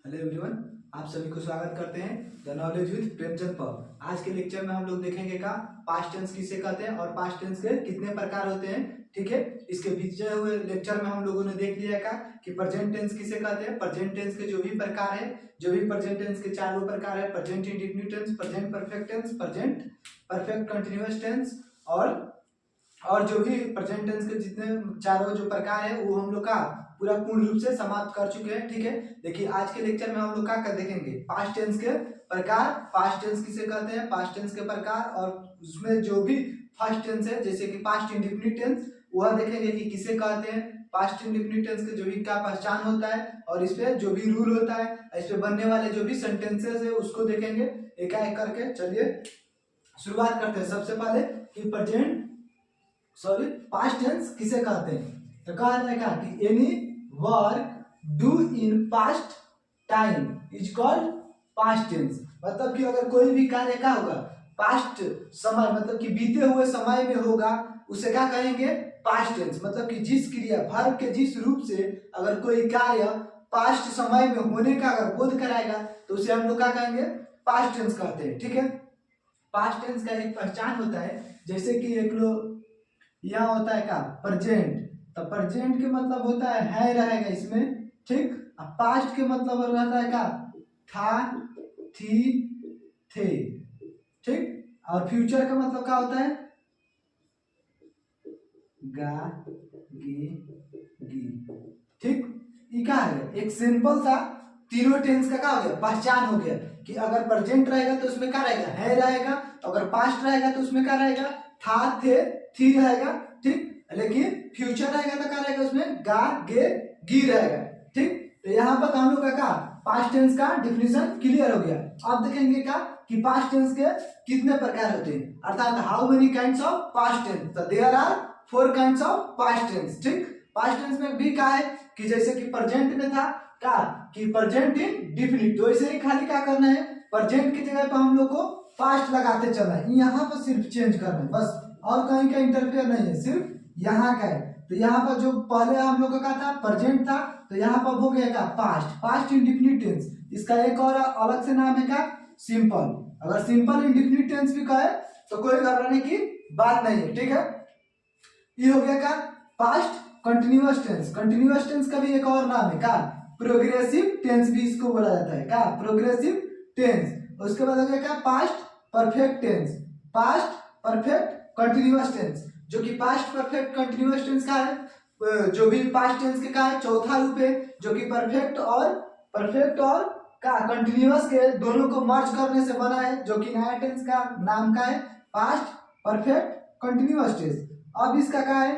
Hello everyone, आप सभी को स्वागत करते हैं the knowledge with Premchand Paul. आज के लेक्चर में हम लोग देखेंगे का पास्ट टेंस किसे कहते हैं और पास्ट टेंस के कितने प्रकार होते हैं। ठीक है, इसके बीते हुए लेक्चर में हम लोगों ने देख लिया का कि प्रेजेंट टेंस किसे कहते हैं। प्रेजेंट टेंस के जो भी प्रकार है, जो भी प्रेजेंट टेंस के चार प्रकार है, present indefinite tense, present perfect tense, present perfect continuous tense और जो भी प्रेजेंट टेंस के जितने चारों जो प्रकार है वो हम लोग का पूरा पूर्ण रूप से समाप्त कर चुके हैं। ठीक है, देखिए आज के लेक्चर में हम लोग क्या कर देखेंगे, पास्ट टेंस के प्रकार, पास्ट टेंस किसे कहते हैं, पास्ट टेंस के प्रकार और उसमें जो भी फर्स्ट टेंस है जैसे कि पास्ट इंडेफिनिट टेंस वह देखेंगे कि किसे कहते हैं। पास्ट इंडेफिनिट टेंस के जो भी क्या पहचान होता है और इस पे जो भी रूल होता है, इस पे बनने वाले जो भी सेंटेंसेस है उसको देखेंगे एक एक करके। चलिए शुरुआत करते हैं। सबसे पहले कि पास्ट टेंस किसे कहते हैं, तो कहा जाएगा कि any work do in past time is called past tense. मतलब कि अगर कोई भी कार्य क्या होगा, पास्ट समय मतलब कि बीते हुए समय में होगा, उसे क्या कहेंगे, पास्ट टेंस। मतलब कि जिस क्रिया वर्ब के जिस रूप से अगर कोई कार्य पास्ट समय में होने का अगर बोध कराएगा तो उसे हम लोग क्या कहेंगे, पास्ट टेंस कहते हैं। ठीक है, पास्ट टेंस का एक पहचान होता है, जैसे कि एक लोग यहाँ होता है क्या, प्रेजेंट। तो प्रेजेंट के मतलब होता है रहेगा इसमें। ठीक, पास्ट के मतलब रहता है क्या, था, थी, थे। ठीक, और फ्यूचर का मतलब क्या होता है, गा, गी, गी। ठीक, ये क्या है, एक सिंपल सा तीनों टेंस का क्या हो गया, पहचान हो गया कि अगर प्रेजेंट रहेगा तो उसमें क्या रहेगा, है रहेगा। अगर पास्ट रहेगा तो उसमें क्या रहेगा, था, थे, थी रहेगा। ठीक, लेकिन फ्यूचर रहेगा तो क्या रहेगा, उसमें गा, गे, गी रहेगा। ठीक, तो यहाँ पर हम लोग का पास्ट टेंस का डिफिनेशन क्लियर हो गया। अब देखेंगे क्या कि पास्ट टेंस के कितने प्रकार होते हैं, अर्थात how many kinds of past tense. तो there are 4 kinds of past tense. ठीक, पास्ट टेंस में भी क्या है कि जैसे कि प्रेजेंट में था क्या कि प्रेजेंट इंडेफिनिट, तो ऐसे ही खाली क्या करना है, प्रेजेंट की जगह पर हम लोग को पास्ट लगाते चलना है, यहाँ पर सिर्फ चेंज करना है बस, और कहीं का इंटरफेयर नहीं है, सिर्फ यहाँ का है। तो यहाँ पर जो पहले हम लोग का था प्रेजेंट था, तो यहाँ पर हो गया क्या, पास्ट, पास्ट इंडेफिनिट टेंस। इसका एक और अलग से नाम है क्या, सिंपल। अगर सिंपल इंडेफिनिट टेंस भी कहे तो कोई घबराने की बात नहीं है। ठीक है, ये हो गया क्या, past continuous tense. Continuous tense का भी एक और नाम है क्या, प्रोग्रेसिव टेंस भी इसको बोला जाता है, क्या, प्रोग्रेसिव टेंस। उसके बाद हो गया क्या, past perfect tense, past perfect continuous tense. जो कि पास्ट परफेक्ट कंटिन्यूअस टेंस का है, जो भी पास्ट टेंस के का है चौथा रूप है, जो कि परफेक्ट और का कंटिन्यूअस के दोनों को मर्ज करने से बना है, जो कि नया टेंस का नाम का है पास्ट परफेक्ट कंटिन्यूअस टेंस। अब इसका क्या है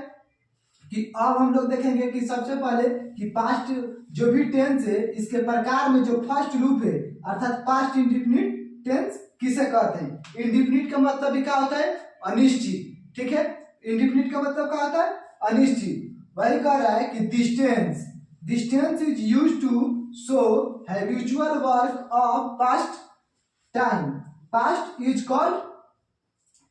कि अब हम लोग देखेंगे कि सबसे पहले कि पास्ट जो भी टेंस है इसके प्रकार में जो फर्स्ट रूप है अर्थात पास्ट इंडेफिनिट टेंस किसे कहते हैं। इंडेफिनिट का मतलब भी क्या होता है, अनिश्चित। ठीक है, इंडेफिनिट का मतलब क्या होता है, अनिश्चित। वही कह रहा है कि this tense is used to show habitual work of past time. Past is called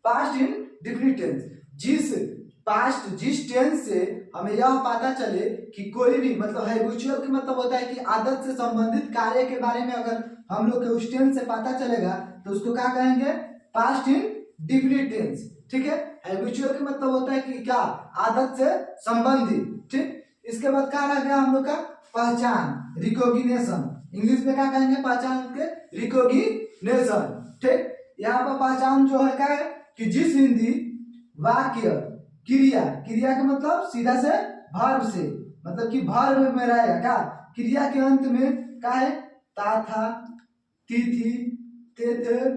past indefinite tense. जिस टेंस से हमें यह पता चले कि कोई भी मतलब हैबिचुअल का मतलब होता है कि आदत से संबंधित कार्य के बारे में अगर हम लोग के उस टेंस से पता चलेगा तो उसको क्या कहेंगे, पास्ट इंडेफिनिट टेंस। ठीक है, हैबिचुअल का मतलब होता है कि क्या, आदत से संबंधित। ठीक, इसके बाद क्या रह गया हम लोग का, पहचान, रिकॉग्निशन। इंग्लिश में क्या कहेंगे, पहचान के रिकॉग्निशन। ठीक, यहाँ पर पहचान जो है क्या है कि जिस हिंदी वाक्य क्रिया का मतलब सीधा से वर्ब से, मतलब कि वर्ब में रहेगा क्या, क्रिया के अंत में क्या है, ता, था, ती, थी, ते, थे,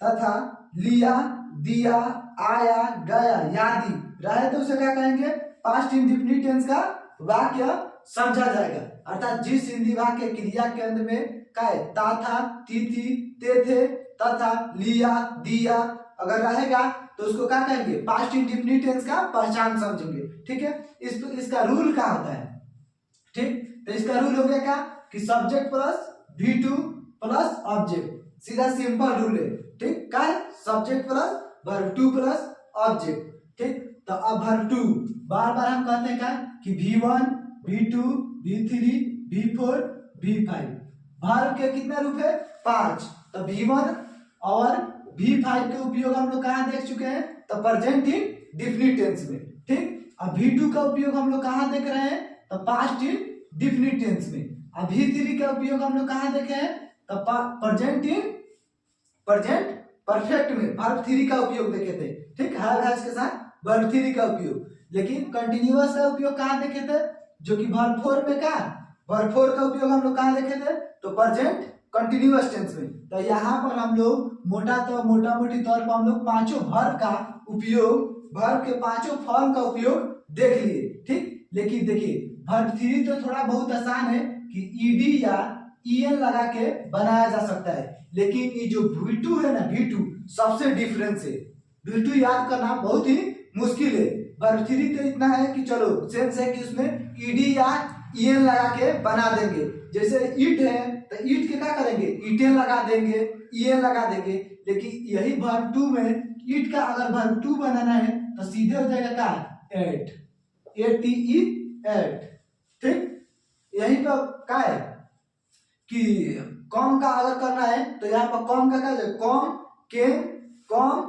तथा, लिया, दिया, आया, गया, यादी रहे तो उसे क्या कहेंगे, पास्ट इंडेफिनिट टेंस का वाक्य समझा जाएगा। अर्थात जिस हिंदी वाक्य क्रिया के अंत में क्या है, ता, था, ती, थी, ते, थे, तथा, लिया, दिया अगर रहेगा तो उसको क्या कहेंगे, पास्ट इंडेफिनिट टेंस का पहचान समझेंगे। ठीक है, इसका रूल क्या होता है। ठीक, तो इसका रूल हो गया क्या कि subject plus V2 plus object, सीधा सिंपल रूल है। ठीक, क्या है, subject plus verb 2 plus object. ठीक, तो अब वर्ब 2 बार बार हम कहते हैं क्या कि V1 V2 V3 V4 V5। Verb के कितने रूप है 5। तो V1 और V5 के उपयोग हम लोग कहाँ देख चुके हैं, तो प्रेजेंट इन डिफिनिट टेंस में, ठीक। अब V2 का उपयोग हम लोग कहाँ देख रहे हैं, तो पास्ट इन डिफिनिट टेंस में। अब V3 का उपयोग हम लोग कहाँ देखे हैं, तो प्रेजेंट इन प्रेजेंट परफेक्ट में वर्ब 3 का उपयोग देखे थे, ठीक, हैव हैज के साथ वर्ब 3 का उपयोग। लेकिन कंटिन्यूअस का उपयोग कहाँ देखे थे, जो कि वर्ब 4 में का वर्ब 4 का उपयोग हम लोग कहाँ देखे थे, तो प्रेजेंट कंटिन्यूअस टेंस में। तो यहाँ पर हम लोग मोटा मोटी तौर पर हम लोग पांचों वर्ब का उपयोग, वर्ब के पांचों फॉर्म का उपयोग देख लिए, ठीक। लेकिन देखिए वर्ब 3 तो थोड़ा बहुत आसान है कि ईडी या ईएन लगा के बनाया जा सकता है, लेकिन ये जो V2 है ना, V2 सबसे डिफरेंस है। V2 याद करना बहुत ही मुश्किल है। वर्ब 3 तो इतना है कि चलो सेंस है कि उसमें ईडी या ईएन लगा के बना देंगे। जैसे ईट है तो ईट के क्या करेंगे, ईटेन लगा देंगे, ईएन लगा देंगे। लेकिन यही वर्ब 2 में ईट का अगर वर्ब 2 बनाना है तो सीधे हो जाएगा क्या, एट, ATE, एट, ठीक। यही पर क्या है कि कॉम का अगर करना है तो यहाँ पर कॉम का क्या है, कॉम, केम, कॉम,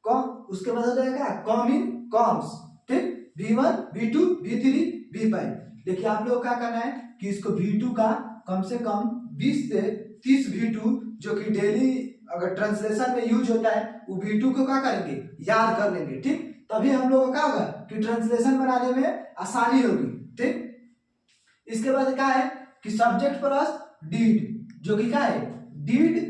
कॉम, उसके बाद हो जाएगा कॉम इन, कॉम्स, ठीक। V1, V2, V3, V5। देखिए आप लोग क्या करना है कि इसको V2 का कम से कम 20 से 30 V2 जो कि डेली अगर ट्रांसलेशन में यूज होता है वो V2 को क्या करेंगे, याद कर लेंगे, ठीक। तभी हम लोगों को क्या होगा कि ट्रांसलेशन बनाने में आसानी होगी, ठीक। इसके बाद क्या है कि सब्जेक्ट प्लस डीड, जो कि क्या है डीड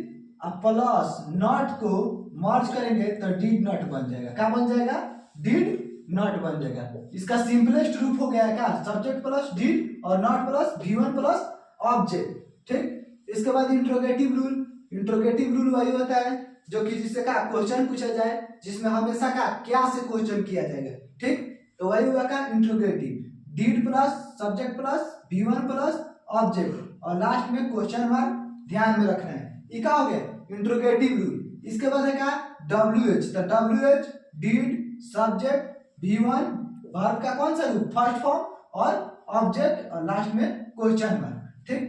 प्लस नॉट को मर्ज करेंगे तो डीड नॉट बन जाएगा। क्या बन जाएगा, डीड नॉट बन जाएगा। इसका सिंपलेस्ट रूप हो गया है क्या, सब्जेक्ट प्लस डीड और not plus V1 plus object, ठीक। इसके बाद इंट्रोगेटिव रूल, इंट्रोगेटिव रूल वही होता है जो कि जिससे क्या क्वेश्चन पूछा जाए, जिसमें हमेशा क्या से क्वेश्चन किया जाएगा, ठीक। तो वही हुआ का interrogative, did plus subject plus V1 plus object और लास्ट में क्वेश्चन मार्क ध्यान में रखना है। ये क्या हो गया इंट्रोगेटिव रूल। इसके बाद है क्या WH, तो WH deed subject V1 verb का कौन सा रूप, फर्स्ट फॉर्म और ऑब्जेक्ट और लास्ट में क्वेश्चन मार्क, ठीक।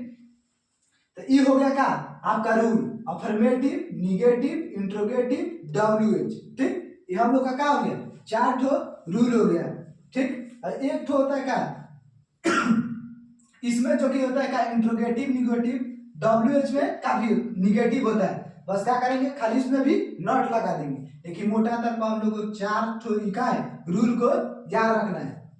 तो ये हो गया क्या आपका rule, affirmative, negative, interrogative, WH, ठीक। ये हम लोग का क्या हो गया, 4 ठो रूल हो गया, ठीक। और एक ठो होता है क्या इसमें जो कि होता है क्या इंट्रोगेटिव, निगेटिव, WH में काफी निगेटिव होता है, बस क्या करेंगे खाली इसमें भी नॉट लगा देंगे। लेकिन मोटा तौर पर हम लोग को 4 ठो का है रूल को याद रखना है।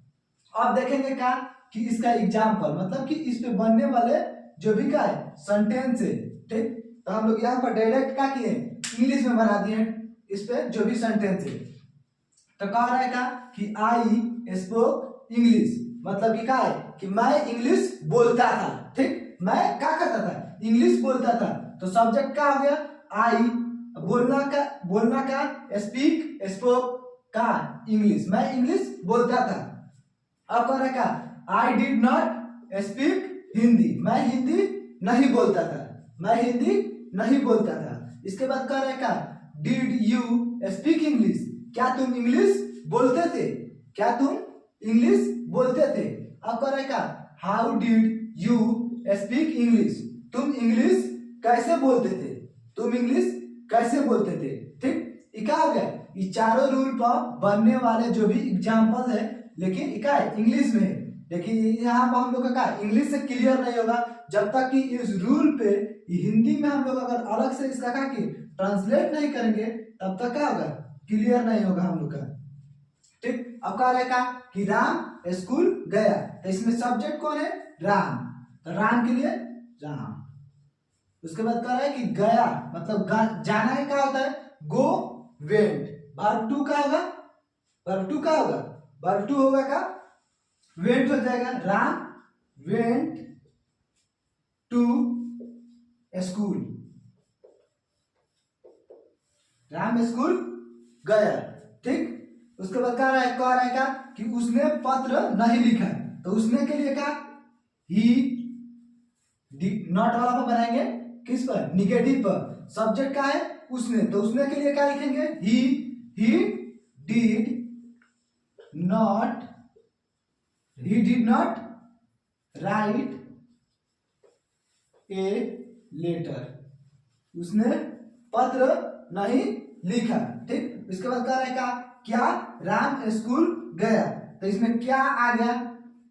अब देखेंगे क्या कि इसका एग्जाम्पल, मतलब कि इस पे बनने वाले जो भी क्या है सेंटेंस है, ठीक। तो हम लोग यहाँ पर डायरेक्ट क्या किए इंग्लिश में बना दिए इस पे जो भी सेंटेंस है। तो कह रहा है क्या कि आई स्पोक इंग्लिश, मतलब कि क्या है कि मैं इंग्लिश बोलता था, ठीक। मैं क्या करता था, इंग्लिश बोलता था। तो सब्जेक्ट क्या हो गया आई, बोलना का स्पीक, स्पोक का इंग्लिश, मैं इंग्लिश बोलता था। अब कह रहा है क्या I did not speak Hindi, मैं हिंदी नहीं बोलता था, मैं हिंदी नहीं बोलता था। इसके बाद कह रहा है क्या डिड यू स्पीक इंग्लिश, क्या तुम इंग्लिश बोलते थे, क्या तुम इंग्लिश बोलते थे। अब कह रहा है क्या how did you speak English, तुम इंग्लिश कैसे बोलते थे, तुम इंग्लिश कैसे बोलते थे, ठीक। ये क्या हो गया, ये चारों रूल पर बनने वाले जो भी एग्जाम्पल है, लेकिन क्या है इंग्लिश में है। देखिए यहाँ पर हम लोग का इंग्लिश से क्लियर नहीं होगा जब तक कि इस रूल पे हिंदी में हम लोग अगर अलग से इसका क्या कि ट्रांसलेट नहीं करेंगे तब तक क्या होगा क्लियर नहीं होगा हम लोग का, ठीक। अब कह रहेगा कि राम स्कूल गया, तो इसमें सब्जेक्ट कौन है राम, तो राम के लिए राम। उसके बाद कह रहा है कि गया मतलब जाना है क्या होता है गो, वेंट, वर्ब 2 का होगा, वर्ब 2 का होगा, वर्ब 2 होगा का वेंट हो जाएगा, Ram went to school, Ram school गया, ठीक। उसके बाद कह रहा है क्या कि उसने पत्र नहीं लिखा, तो उसने के लिए क्या ही, नॉट वाला पर बनाएंगे किस पर, निगेटिव पर, सब्जेक्ट का है उसने, तो उसने के लिए क्या लिखेंगे he did not, he did not write a letter, उसने पत्र नहीं लिखा। ठीक, इसके बाद कह रहा है क्या राम स्कूल गया, तो इसमें क्या आ गया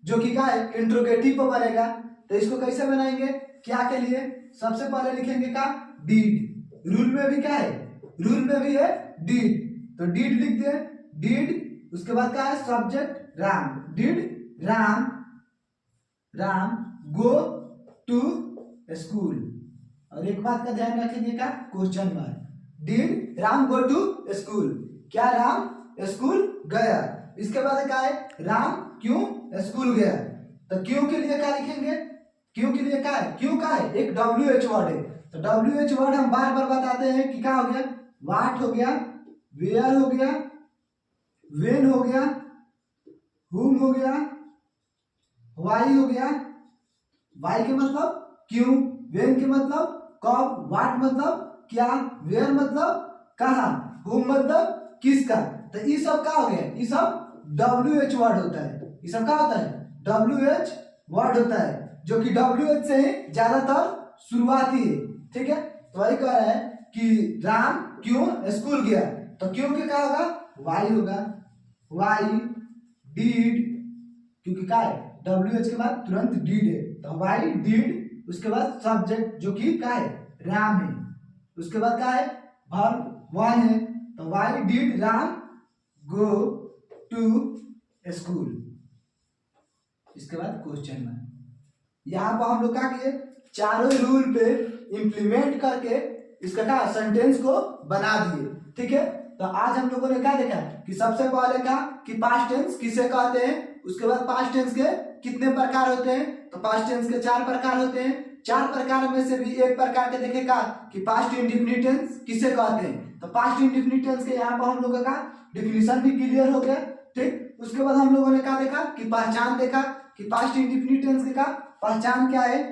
जो कि क्या है इंट्रोगेटिव पर बनेगा। तो इसको कैसे बनाएंगे, क्या के लिए सबसे पहले लिखेंगे क्या डीड, रूल में भी क्या है, रूल में भी है डीड, तो डीड लिख दे डीड। उसके बाद क्या है subject Ram, did Ram, Ram go to school. और एक बात का ध्यान रखेंगे क्या question mark, did Ram go to school, क्या राम स्कूल गया। इसके बाद क्या है राम क्यों स्कूल गया, तो क्यों के लिए क्या लिखेंगे, क्यों के लिए क्या है, क्यों का है एक WH वर्ड है, तो WH वर्ड हम बार बार बताते हैं कि क्या हो गया वाट हो गया, वेयर हो गया, वेन हो गया, हुम हो गया, वाई हो गया। वाई के मतलब क्यों, वेन के मतलब कब, वाट मतलब क्या, वेयर मतलब कहाँ, हुम मतलब किसका। तो ये सब क्या हो गया, ये सब WH वर्ड होता है, ये सब क्या होता है WH वर्ड होता है, जो कि WH से ही ज्यादातर शुरुआती है। ठीक है, तो वही कह रहा है कि राम क्यों स्कूल गया, तो क्यों के क्या होगा वाई होगा, वाई डीड, क्योंकि क्या है WH के बाद तुरंत डीड है, तो वाई डीड। उसके बाद सब्जेक्ट जो कि क्या है राम है, उसके बाद क्या है वर्ब वन है, तो why did Ram go to school. इसके बाद क्वेश्चन में यहाँ पर हम लोग क्या किए चारों रूल पे इंप्लीमेंट करके इसका क्या सेंटेंस को बना दिए। ठीक है, तो आज हम लोगों ने क्या देखा कि सबसे पहले क्या कि पास्ट टेंस किसे कहते हैं, उसके बाद पास्ट टेंस के कितने प्रकार होते हैं, तो पास्ट टेंस के 4 प्रकार होते हैं। 4 प्रकार में से भी एक प्रकार के देखेगा कि पास्ट इंडेफिनिट टेंस किसे कहते हैं, तो पास्ट इंडेफिनिट टेंस के यहाँ पर हम लोगों का डिफिनीशन भी क्लियर हो गया। ठीक, उसके बाद हम लोगों ने क्या देखा कि पहचान देखा कि पास्ट इंडेफिनिट टेंस का पहचान क्या है,